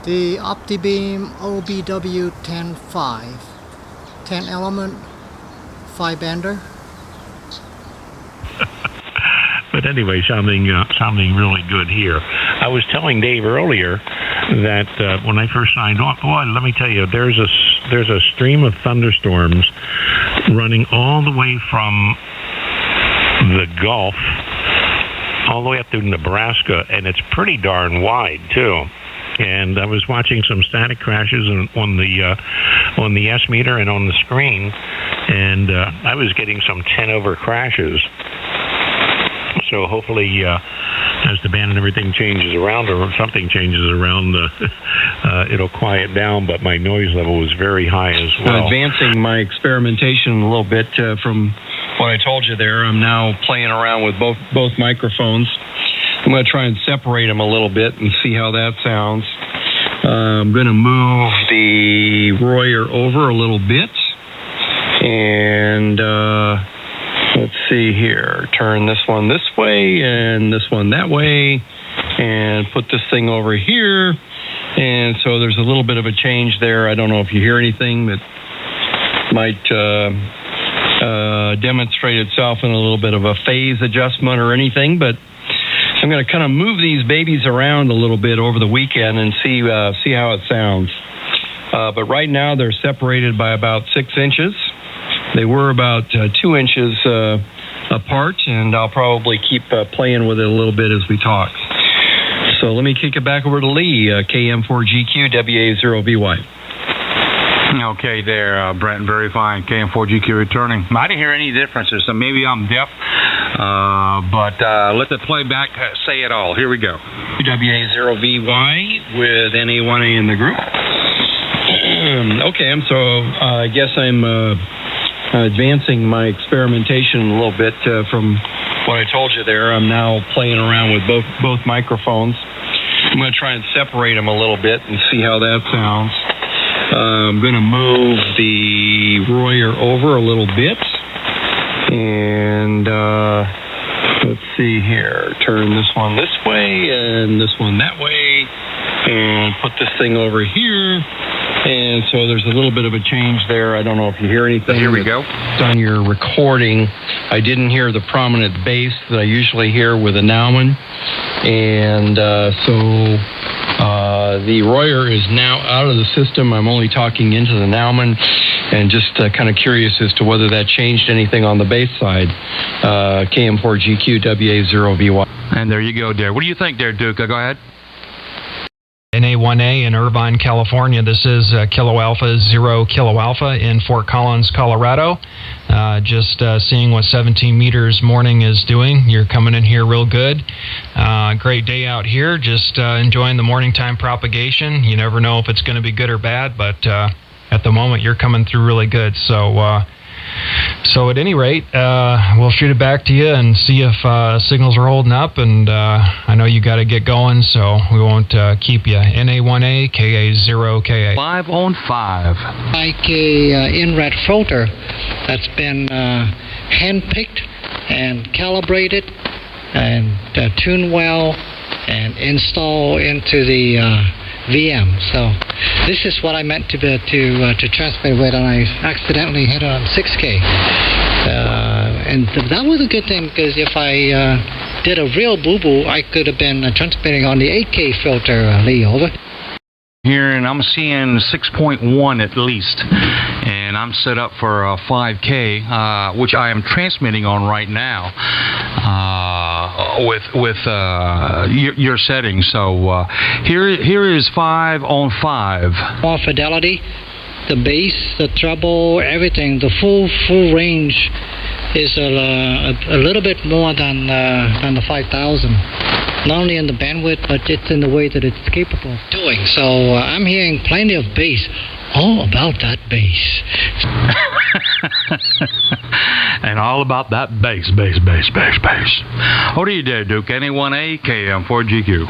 The OptiBeam OBW-10.5, 10 element, 5 bander. But anyway, sounding really good here. I was telling Dave earlier that when I first signed on, boy, let me tell you, there's a stream of thunderstorms running all the way from the Gulf all the way up to Nebraska, and it's pretty darn wide too. And I was watching some static crashes on the S meter and on the screen, and I was getting some 10 over crashes. So hopefully, as the band and everything changes around, or something changes around, it'll quiet down. But my noise level was very high as well. Advancing my experimentation a little bit from what I told you there. I'm now playing around with both microphones. I'm going to try and separate them a little bit and see how that sounds. I'm going to move the Royer over a little bit. And let's see here. Turn this one this way and this one that way. And put this thing over here. And so there's a little bit of a change there. I don't know if you hear anything that might demonstrate itself in a little bit of a phase adjustment or anything, but I'm going to kind of move these babies around a little bit over the weekend and see how it sounds. But right now they're separated by about 6 inches. They were about 2 inches apart, and I'll probably keep playing with it a little bit as we talk. So let me kick it back over to Lee, KM4GQ WA0VY. Okay there, Brent, very fine. KM4GQ returning. I didn't hear any differences, so maybe I'm deaf, but let the playback say it all. Here we go. WA0VY with NA1A in the group. Okay, so I guess I'm advancing my experimentation a little bit from what I told you there. I'm now playing around with both microphones. I'm going to try and separate them a little bit and see how that sounds. I'm going to move the Royer over a little bit. And let's see here. Turn this one this way and this one that way. And put this thing over here. And so there's a little bit of a change there. I don't know if you hear anything. Here we go. On your recording, I didn't hear the prominent bass that I usually hear with a Naumann. And the Royer is now out of the system. I'm only talking into the Naumann, and just kind of curious as to whether that changed anything on the bass side. KM4GQ WA0VY. And there you go, there. What do you think there, Duke? Go ahead. NA1A in Irvine, California. This is Kilo Alpha 0 Kilo Alpha in Fort Collins, Colorado. Just seeing what 17 meters morning is doing. You're coming in here real good. Great day out here. Just enjoying the morning time propagation. You never know if it's going to be good or bad, but at the moment you're coming through really good. So at any rate, we'll shoot it back to you and see if signals are holding up. And I know you got to get going, so we won't keep you. NA1A, KA0KA. 5 on 5. Like a INRAD filter that's been hand-picked and calibrated and tuned well and installed into the VM. So this is what I meant to transmit with, and I accidentally hit on 6K. And that was a good thing, because if I did a real boo-boo, I could have been transmitting on the 8K filter, Lee, over. Here, and I'm seeing 6.1 at least, and I'm set up for 5K, which I am transmitting on right now with your settings. So here is 5 on 5. More fidelity, the bass, the treble, everything, the full range is a little bit more than the 5000. Not only in the bandwidth, but it's in the way that it's capable of doing. So I'm hearing plenty of bass. All about that bass. And all about that bass. What do you do, Duke? NA1A, KM4GQ.